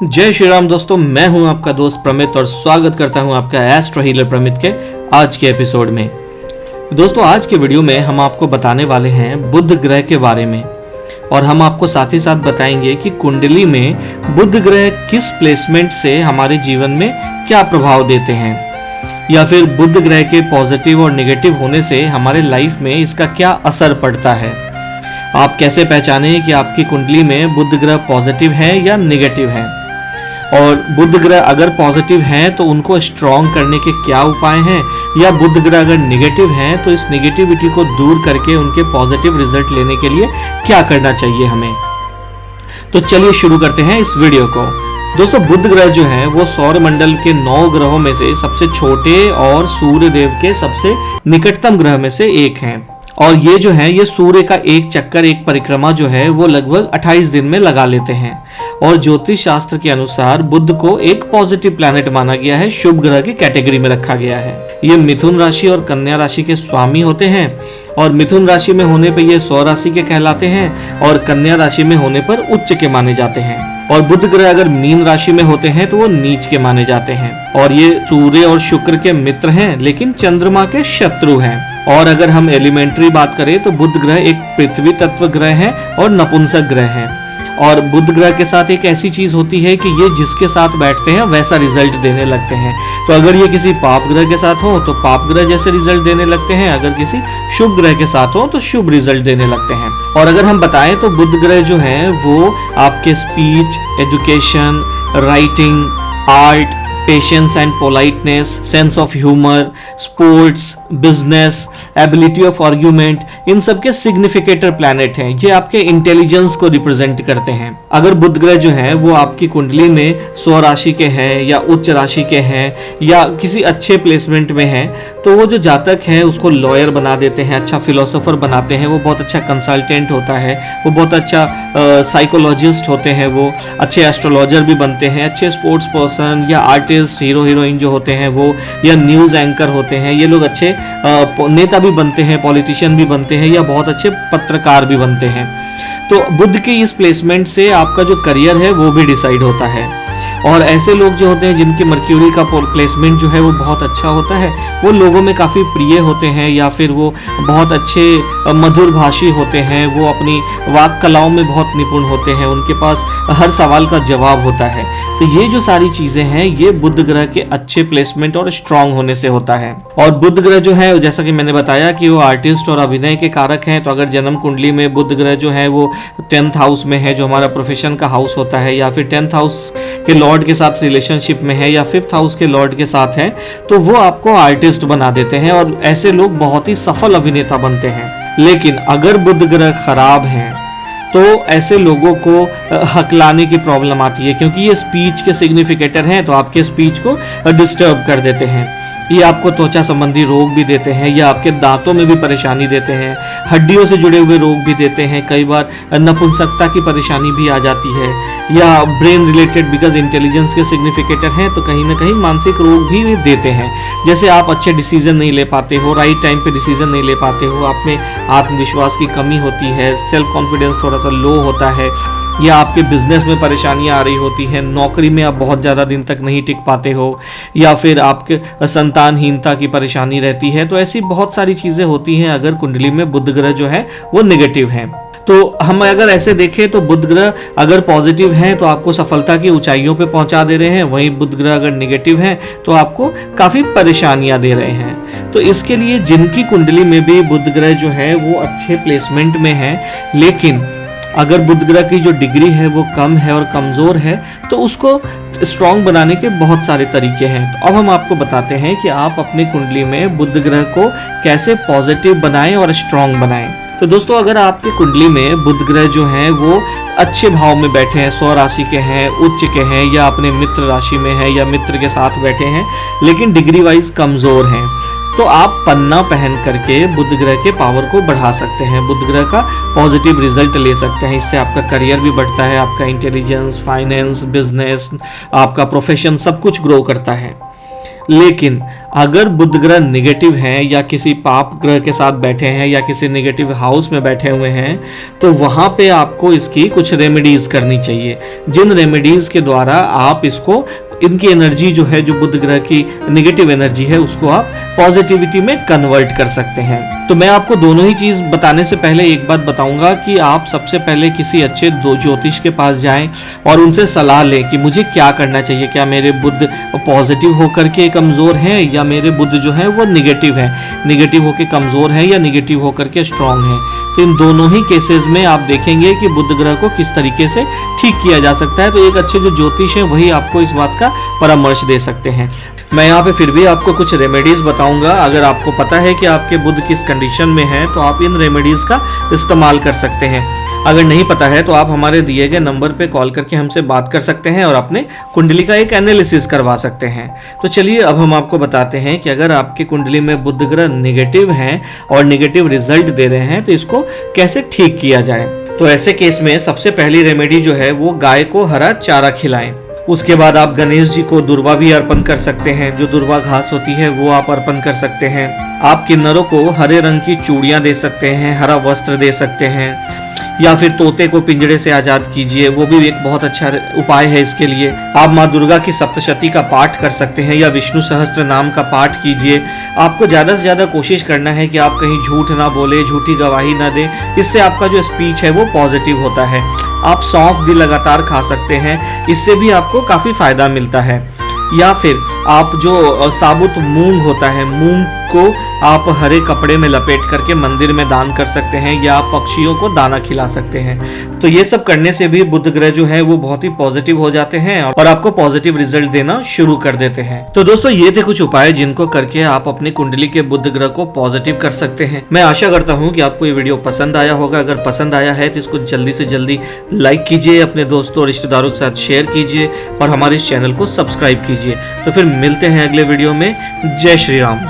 जय श्री राम दोस्तों, मैं हूं आपका दोस्त प्रमित और स्वागत करता हूं आपका एस्ट्रो हीलर प्रमित के आज के एपिसोड में। दोस्तों, आज के वीडियो में हम आपको बताने वाले हैं बुध ग्रह के बारे में और हम आपको साथ ही साथ बताएंगे कि कुंडली में बुध ग्रह किस प्लेसमेंट से हमारे जीवन में क्या प्रभाव देते हैं, या फिर बुध ग्रह के पॉजिटिव और नेगेटिव होने से हमारे लाइफ में इसका क्या असर पड़ता है। आप कैसे पहचानें कि आपकी कुंडली में बुध ग्रह पॉजिटिव है या नेगेटिव है, और बुध ग्रह अगर पॉजिटिव हैं तो उनको स्ट्रॉन्ग करने के क्या उपाय हैं, या बुध ग्रह अगर नेगेटिव हैं तो इस नेगेटिविटी को दूर करके उनके पॉजिटिव रिजल्ट लेने के लिए क्या करना चाहिए हमें। तो चलिए शुरू करते हैं इस वीडियो को। दोस्तों, बुध ग्रह जो है वो सौर मंडल के 9 ग्रहों में से सबसे छोटे और सूर्य देव के सबसे निकटतम ग्रह में से एक हैं। और ये जो है ये सूर्य का एक चक्कर, एक परिक्रमा जो है वो लगभग 28 दिन में लगा लेते हैं। और ज्योतिष शास्त्र के अनुसार बुध को एक पॉजिटिव प्लैनेट माना गया है, शुभ ग्रह की कैटेगरी में रखा गया है। ये मिथुन राशि और कन्या राशि के स्वामी होते हैं, और मिथुन राशि में होने पर ये सौ राशि के कहलाते हैं, और कन्या राशि में होने पर उच्च के माने जाते हैं। और बुध ग्रह अगर मीन राशि में होते हैं तो वो नीच के माने जाते हैं। और ये सूर्य और शुक्र के मित्र हैं, लेकिन चंद्रमा के शत्रु हैं। और अगर हम एलिमेंट्री बात करें तो बुध ग्रह एक पृथ्वी तत्व ग्रह है और नपुंसक ग्रह है। और बुध ग्रह के साथ एक ऐसी चीज होती है कि ये जिसके साथ बैठते हैं वैसा रिजल्ट देने लगते हैं। तो अगर ये किसी पाप ग्रह के साथ हो तो पाप ग्रह जैसे रिजल्ट देने लगते हैं, अगर किसी शुभ ग्रह के साथ हो तो शुभ रिजल्ट देने लगते हैं। और अगर हम बताएं तो बुध ग्रह जो है वो आपके speech, education, writing, art, patience and politeness, sense of humour, sports, business, ability of argument, इन सब के सिग्निफिकेटर प्लैनेट हैं। ये आपके इंटेलिजेंस को रिप्रेजेंट करते हैं। अगर बुध ग्रह जो है वो आपकी कुंडली में 100 राशि के हैं या उच्च राशि के हैं या किसी अच्छे प्लेसमेंट में हैं, तो वो जो जातक है उसको लॉयर बना देते हैं, अच्छा फिलोसोफर बनाते हैं, वो बहुत अच्छा कंसल्टेंट होता है, वो बहुत अच्छा साइकोलॉजिस्ट होते हैं, वो अच्छे एस्ट्रोलॉजर भी बनते हैं, अच्छे स्पोर्ट्स पर्सन या आर्टिस्ट, हीरो हीरोइन जो होते हैं वो, या न्यूज़ एंकर होते हैं। ये लोग अच्छे नेता भी बनते हैं, पॉलिटिशियन भी बनते हैं, या बहुत अच्छे पत्रकार भी बनते हैं। तो बुध की इस प्लेसमेंट से आपका जो करियर है वो भी डिसाइड होता है। और ऐसे लोग जो होते हैं जिनकी मर्क्यूरी का प्लेसमेंट जो है वो बहुत अच्छा होता है, वो लोगों में काफ़ी प्रिय होते हैं, या फिर वो बहुत अच्छे मधुर भाषी होते हैं, वो अपनी वाक कलाओं में बहुत निपुण होते हैं, उनके पास हर सवाल का जवाब होता है। तो ये जो सारी चीज़ें हैं ये बुध ग्रह के अच्छे प्लेसमेंट और स्ट्रांग होने से होता है। और बुध ग्रह जो है जैसा कि मैंने बताया कि वो आर्टिस्ट और अभिनय के कारक हैं। तो अगर जन्म कुंडली में बुध ग्रह जो है वो 10th हाउस में है, जो हमारा प्रोफेशन का हाउस होता है, या फिर 10th हाउस के लॉर्ड के साथ रिलेशनशिप में है, या 5th हाउस के लॉर्ड के साथ है, तो वो आपको आर्टिस्ट बना देते हैं और ऐसे लोग बहुत ही सफल अभिनेता बनते हैं। लेकिन अगर बुध ग्रह खराब हैं तो ऐसे लोगों को हकलाने की प्रॉब्लम आती है, क्योंकि ये स्पीच के सिग्निफिकेटर हैं, तो आपके स्पीच को डिस्टर्ब कर देते हैं। ये आपको त्वचा संबंधी रोग भी देते हैं, या आपके दांतों में भी परेशानी देते हैं, हड्डियों से जुड़े हुए रोग भी देते हैं, कई बार नपुंसकता की परेशानी भी आ जाती है, या ब्रेन रिलेटेड, बिकॉज इंटेलिजेंस के सिग्निफिकेटर हैं तो कहीं ना कहीं मानसिक रोग भी देते हैं। जैसे आप अच्छे डिसीजन नहीं ले पाते हो, राइट टाइम पे डिसीजन नहीं ले पाते हो, आप में आत्मविश्वास की कमी होती है, सेल्फ कॉन्फिडेंस थोड़ा सा लो होता है, या आपके बिजनेस में परेशानियां आ रही होती हैं, नौकरी में आप बहुत ज़्यादा दिन तक नहीं टिक पाते हो, या फिर आपके संतानहीनता की परेशानी रहती है। तो ऐसी बहुत सारी चीज़ें होती हैं अगर कुंडली में बुध ग्रह जो है वो नेगेटिव हैं। तो हम अगर ऐसे देखें तो बुध ग्रह अगर पॉजिटिव हैं तो आपको सफलता की ऊंचाइयों पे पहुंचा दे रहे हैं, वहीं बुध ग्रह अगर नेगेटिव हैं तो आपको काफ़ी परेशानियां दे रहे हैं। तो इसके लिए जिनकी कुंडली में भी बुध ग्रह जो है वो अच्छे प्लेसमेंट में है, लेकिन अगर बुध ग्रह की जो डिग्री है वो कम है और कमज़ोर है, तो उसको स्ट्रॉन्ग बनाने के बहुत सारे तरीके हैं। तो अब हम आपको बताते हैं कि आप अपनी कुंडली में बुध ग्रह को कैसे पॉजिटिव बनाएं और स्ट्रॉन्ग बनाएं। तो दोस्तों, अगर आपकी कुंडली में बुध ग्रह जो हैं वो अच्छे भाव में बैठे हैं, 100 राशि के हैं, उच्च के हैं, या अपने मित्र राशि में है या मित्र के साथ बैठे हैं, लेकिन डिग्री वाइज कमज़ोर हैं, तो आप पन्ना पहन करके बुध ग्रह के पावर को बढ़ा सकते हैं, बुध ग्रह का पॉजिटिव रिजल्ट ले सकते हैं। इससे आपका करियर भी बढ़ता है, आपका इंटेलिजेंस, फाइनेंस, बिजनेस, आपका प्रोफेशन सब कुछ ग्रो करता है। लेकिन अगर बुध ग्रह निगेटिव हैं या किसी पाप ग्रह के साथ बैठे हैं या किसी निगेटिव हाउस में बैठे हुए हैं, तो वहाँ पे आपको इसकी कुछ रेमेडीज करनी चाहिए, जिन रेमेडीज के द्वारा आप इसको, इनकी एनर्जी जो है, जो बुध ग्रह की निगेटिव एनर्जी है, उसको आप पॉजिटिविटी में कन्वर्ट कर सकते हैं। तो मैं आपको दोनों ही चीज बताने से पहले एक बात बताऊंगा कि आप सबसे पहले किसी अच्छे ज्योतिष के पास जाएं और उनसे सलाह लें कि मुझे क्या करना चाहिए। क्या मेरे बुध पॉजिटिव होकर के कमजोर हैं या मेरे बुध जो है वो निगेटिव है, निगेटिव होकर कमजोर है या निगेटिव होकर के स्ट्रांग है। तो इन दोनों ही केसेस में आप देखेंगे कि बुध ग्रह को किस तरीके से ठीक किया जा सकता है। तो एक अच्छे जो ज्योतिष है वही आपको इस बात का परामर्श दे सकते हैं। मैं यहाँ पे फिर भी आपको कुछ रेमेडीज बताऊंगा। अगर आपको पता है कि आपके बुध किस कंडीशन में है तो आप इन रेमेडीज का इस्तेमाल कर सकते हैं। अगर नहीं पता है तो आप हमारे दिए गए नंबर पे कॉल करके हमसे बात कर सकते हैं और अपने कुंडली का एक एनालिसिस करवा सकते हैं। तो चलिए अब हम आपको बताते हैं कि अगर आपकी कुंडली में बुध ग्रह निगेटिव हैं और निगेटिव रिजल्ट दे रहे हैं तो इसको कैसे ठीक किया जाए। तो ऐसे केस में सबसे पहली रेमेडी जो है वो गाय को हरा चारा खिलाएं। उसके बाद आप गणेश जी को दुर्वा भी अर्पण कर सकते हैं, जो दुर्वा घास होती है वो आप अर्पण कर सकते हैं। आप किन्नरों को हरे रंग की चूड़ियां दे सकते हैं, हरा वस्त्र दे सकते हैं, या फिर तोते को पिंजरे से आजाद कीजिए, वो भी एक बहुत अच्छा उपाय है इसके लिए। आप माँ दुर्गा की सप्तशती का पाठ कर सकते हैं या विष्णु सहस्त्र नाम का पाठ कीजिए। आपको ज़्यादा से ज़्यादा कोशिश करना है कि आप कहीं झूठ ना बोले, झूठी गवाही ना दें, इससे आपका जो स्पीच है वो पॉजिटिव होता है। आप सौंफ भी लगातार खा सकते हैं, इससे भी आपको काफ़ी फायदा मिलता है। या फिर आप जो साबुत मूंग होता है, मूंग को आप हरे कपड़े में लपेट करके मंदिर में दान कर सकते हैं या आप पक्षियों को दाना खिला सकते हैं। तो ये सब करने से भी बुध ग्रह जो है वो बहुत ही पॉजिटिव हो जाते हैं और आपको पॉजिटिव रिजल्ट देना शुरू कर देते हैं। तो दोस्तों ये थे कुछ उपाय जिनको करके आप अपनी कुंडली के बुध ग्रह को पॉजिटिव कर सकते हैं। मैं आशा करता हूँ कि आपको ये वीडियो पसंद आया होगा। अगर पसंद आया है तो इसको जल्दी से जल्दी लाइक कीजिए, अपने दोस्तों और रिश्तेदारों के साथ शेयर कीजिए और हमारे इस चैनल को सब्सक्राइब कीजिए। तो फिर मिलते हैं अगले वीडियो में। जय श्री राम।